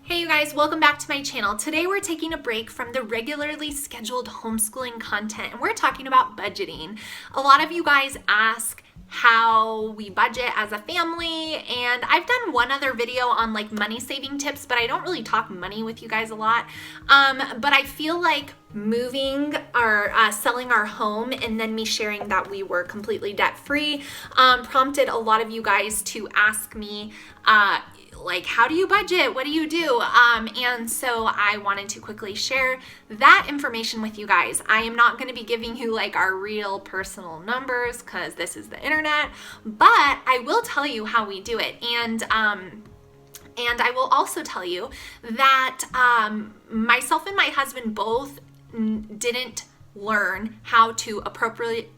Hey you guys, welcome back to my channel. Today we're taking a break from the regularly scheduled homeschooling content and we're talking about budgeting. A lot of you guys ask how we budget as a family, and I've done one other video on like money saving tips, but I don't really talk money with you guys a lot. But I feel like moving or selling our home and then me sharing that we were completely debt free prompted a lot of you guys to ask me like, how do you budget? What do you do? And so I wanted to quickly share that information with you guys. I am not going to be giving you like our real personal numbers because this is the internet, but I will tell you how we do it. And I will also tell you that myself and my husband both didn't learn how to appropriately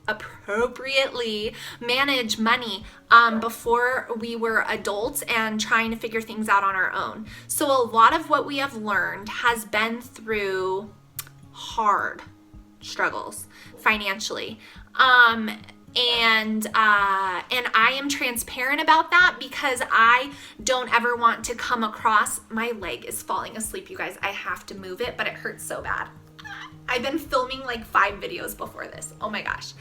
manage money before we were adults and trying to figure things out on our own. So a lot of what we have learned has been through hard struggles financially. And I am transparent about that because I don't ever want to come across, my leg is falling asleep, you guys. I have to move it, but it hurts so bad. I've been filming like 5 videos before this. Oh my gosh.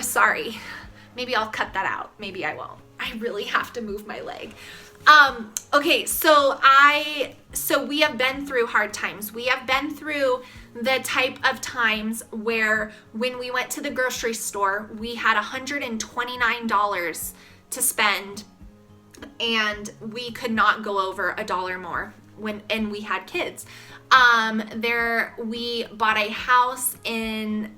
Sorry. Maybe I'll cut that out. Maybe I won't. I really have to move my leg. Okay, so we have been through hard times. We have been through the type of times where when we went to the grocery store, we had $129 to spend and we could not go over $1 more and we had kids. We bought a house and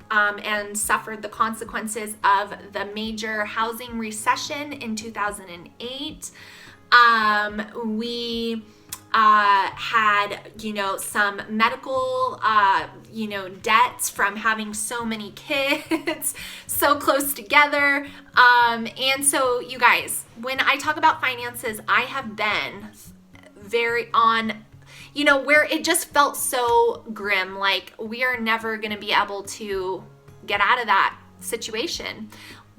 suffered the consequences of the major housing recession in 2008. We had, some medical, debts from having so many kids so close together. And so you guys, when I talk about finances, I have been very on, where it just felt so grim, like we are never going to be able to get out of that situation,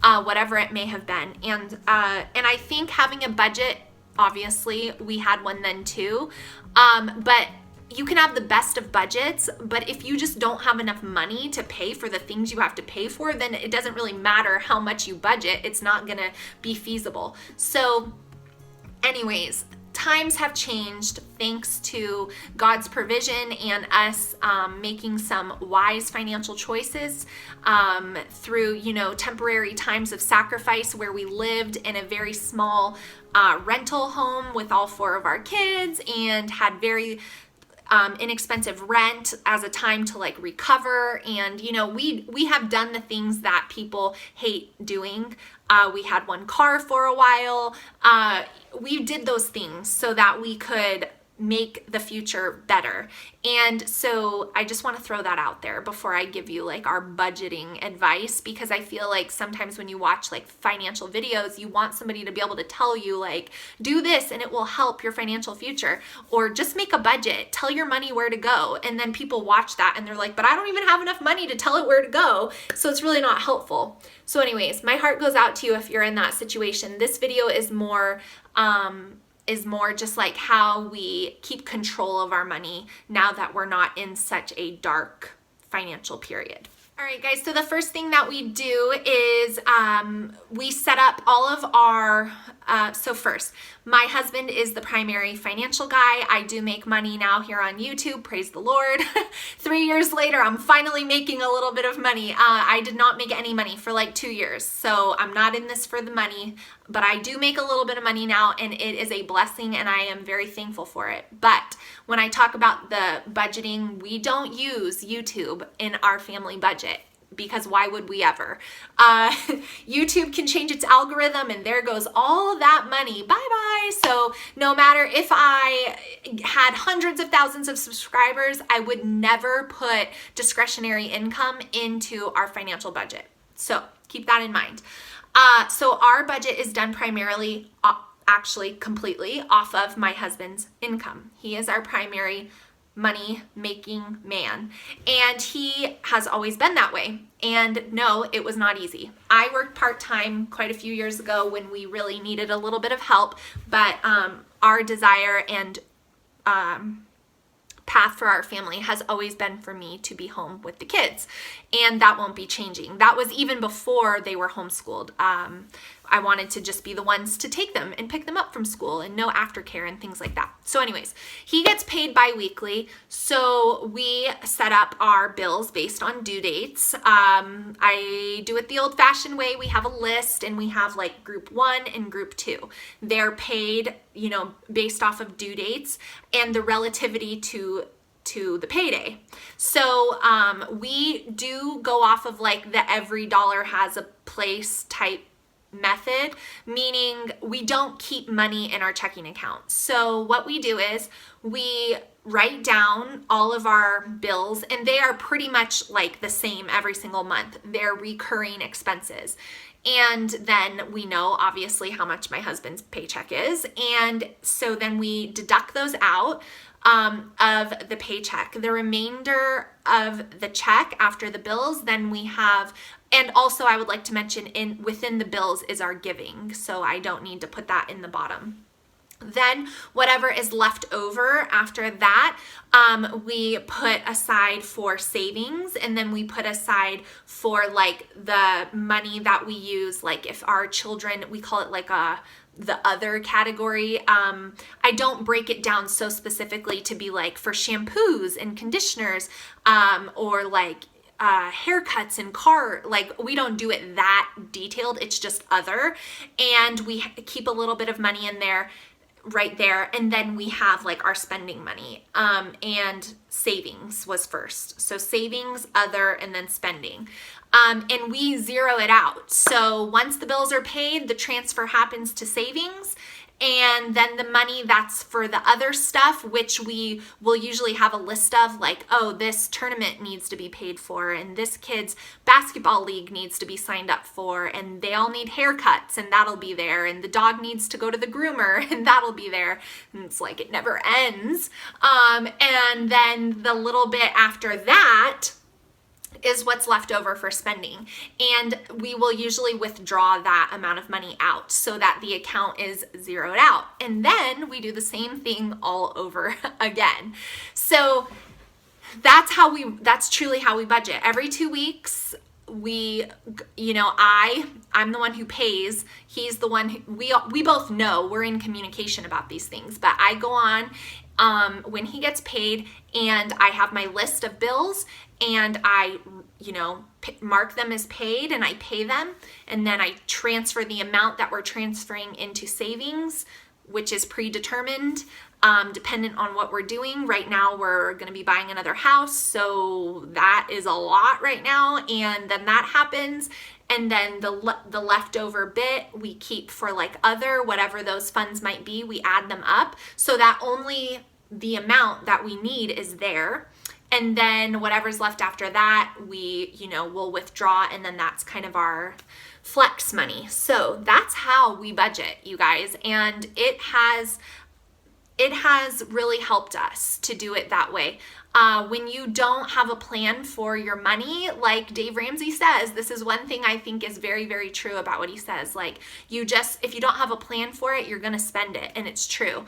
whatever it may have been. And I think having a budget, obviously we had one then too, but you can have the best of budgets, but if you just don't have enough money to pay for the things you have to pay for, then it doesn't really matter how much you budget. It's not going to be feasible. So anyways, times have changed thanks to God's provision and us making some wise financial choices through, temporary times of sacrifice where we lived in a very small rental home with all 4 of our kids and had very inexpensive rent as a time to like recover. And we have done the things that people hate doing. We had 1 car for a while. We did those things so that we could make the future better. And so I just want to throw that out there before I give you like our budgeting advice, because I feel like sometimes when you watch like financial videos, you want somebody to be able to tell you like, do this and it will help your financial future, or just make a budget, tell your money where to go. And then people watch that and they're like, but I don't even have enough money to tell it where to go. So it's really not helpful. So anyways, my heart goes out to you if you're in that situation. This video is more just like how we keep control of our money now that we're not in such a dark financial period. All right, guys, so the first thing that we do is we set up all of our, so first, my husband is the primary financial guy. I do make money now here on YouTube, praise the Lord. 3 years later, I'm finally making a little bit of money. I did not make any money for like 2 years, so I'm not in this for the money, but I do make a little bit of money now, and it is a blessing, and I am very thankful for it. But when I talk about the budgeting, we don't use YouTube in our family budget, because why would we ever? YouTube can change its algorithm and there goes all that money. Bye-bye. So no matter if I had hundreds of thousands of subscribers, I would never put discretionary income into our financial budget. So keep that in mind. So our budget is done primarily, actually completely off of my husband's income. He is our primary money making man, and he has always been that way. And no, it was not easy. I worked part-time quite a few years ago when we really needed a little bit of help, but our desire and path for our family has always been for me to be home with the kids, and that won't be changing. That was even before they were homeschooled. I wanted to just be the ones to take them and pick them up from school and no aftercare and things like that. So anyways, he gets paid bi-weekly, so we set up our bills based on due dates. I do it the old-fashioned way. We have a list, and we have like group 1 and group 2. They're paid, you know, based off of due dates and the relativity to the payday. So we do go off of like the every dollar has a place type method, meaning we don't keep money in our checking account. So what we do is we write down all of our bills, and they are pretty much like the same every single month. They're recurring expenses. And then we know obviously how much my husband's paycheck is. And so then we deduct those out of the paycheck. The remainder of the check after the bills, then we have, and also I would like to mention within the bills is our giving. So I don't need to put that in the bottom. Then whatever is left over after that, we put aside for savings, and then we put aside for like the money that we use, like if our children, we call it like the other category. I don't break it down so specifically to be like for shampoos and conditioners, or like haircuts and car, like we don't do it that detailed. It's just other, and we keep a little bit of money in there right there, and then we have like our spending money, and savings was first. So savings, other, and then spending. And we zero it out. So once the bills are paid, the transfer happens to savings, and then the money that's for the other stuff, which we will usually have a list of, like, oh, this tournament needs to be paid for, and this kid's basketball league needs to be signed up for, and they all need haircuts, and that'll be there, and the dog needs to go to the groomer, and that'll be there. And it's like it never ends. And then the little bit after that is what's left over for spending. And we will usually withdraw that amount of money out so that the account is zeroed out. And then we do the same thing all over again. So that's truly how we budget. Every 2 weeks, I'm the one who pays. He's the one who, we both know, we're in communication about these things, but I go on when he gets paid, and I have my list of bills, and I, mark them as paid, and I pay them, and then I transfer the amount that we're transferring into savings, which is predetermined, dependent on what we're doing. Right now, we're going to be buying another house, so that is a lot right now, and then that happens, and then the leftover bit we keep for like other, whatever those funds might be, we add them up so that only the amount that we need is there. And then whatever's left after that, we'll withdraw, and then that's kind of our flex money. So that's how we budget, you guys. And it has really helped us to do it that way. When you don't have a plan for your money, like Dave Ramsey says, this is one thing I think is very, very true about what he says. Like, if you don't have a plan for it, you're going to spend it. And it's true.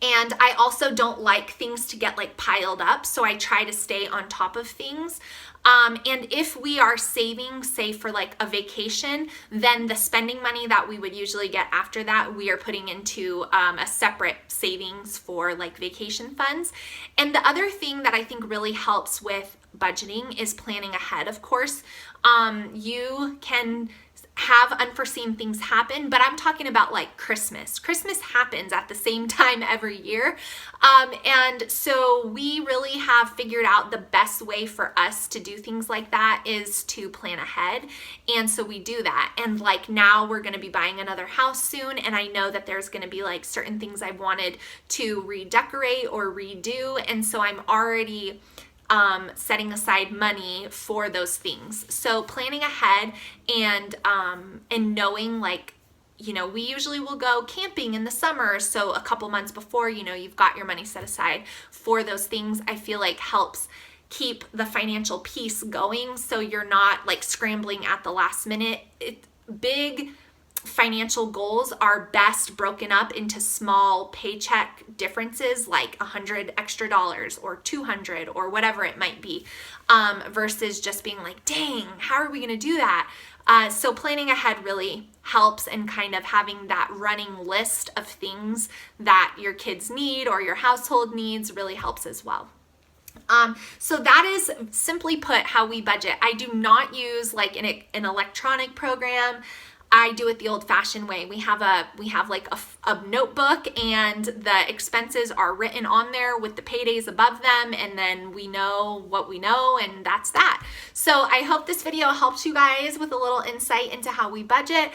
And I also don't like things to get like piled up, so I try to stay on top of things. And if we are saving, say for like a vacation, then the spending money that we would usually get after that, we are putting into a separate savings for like vacation funds. And the other thing that I think really helps with budgeting is planning ahead. Of course, you can have unforeseen things happen, but I'm talking about like Christmas. Christmas happens at the same time every year. And so we really have figured out the best way for us to do things like that is to plan ahead. And so we do that. And like now we're going to be buying another house soon. And I know that there's going to be like certain things I wanted to redecorate or redo. And so I'm already setting aside money for those things. So planning ahead and knowing like, we usually will go camping in the summer. So a couple months before, you've got your money set aside for those things, I feel like helps keep the financial piece going. So you're not like scrambling at the last minute. financial goals are best broken up into small paycheck differences, like $100 extra or 200 or whatever it might be, versus just being like, dang, how are we going to do that? So planning ahead really helps, and kind of having that running list of things that your kids need or your household needs really helps as well. So that is, simply put, how we budget. I do not use like an electronic program. I do it the old-fashioned way. We have like a notebook, and the expenses are written on there with the paydays above them, and then we know what we know, and that's that. So I hope this video helps you guys with a little insight into how we budget.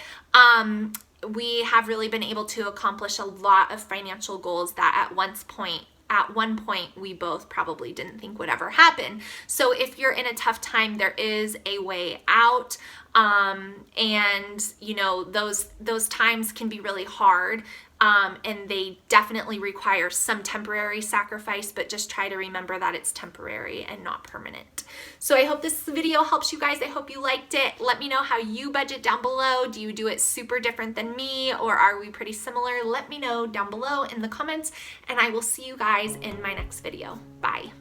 We have really been able to accomplish a lot of financial goals that at one point we both probably didn't think would ever happen. So if you're in a tough time, there is a way out. And you know, those times can be really hard. And they definitely require some temporary sacrifice, but just try to remember that it's temporary and not permanent. So I hope this video helps you guys. I hope you liked it. Let me know how you budget down below. Do you do it super different than me, or are we pretty similar? Let me know down below in the comments, and I will see you guys in my next video. Bye.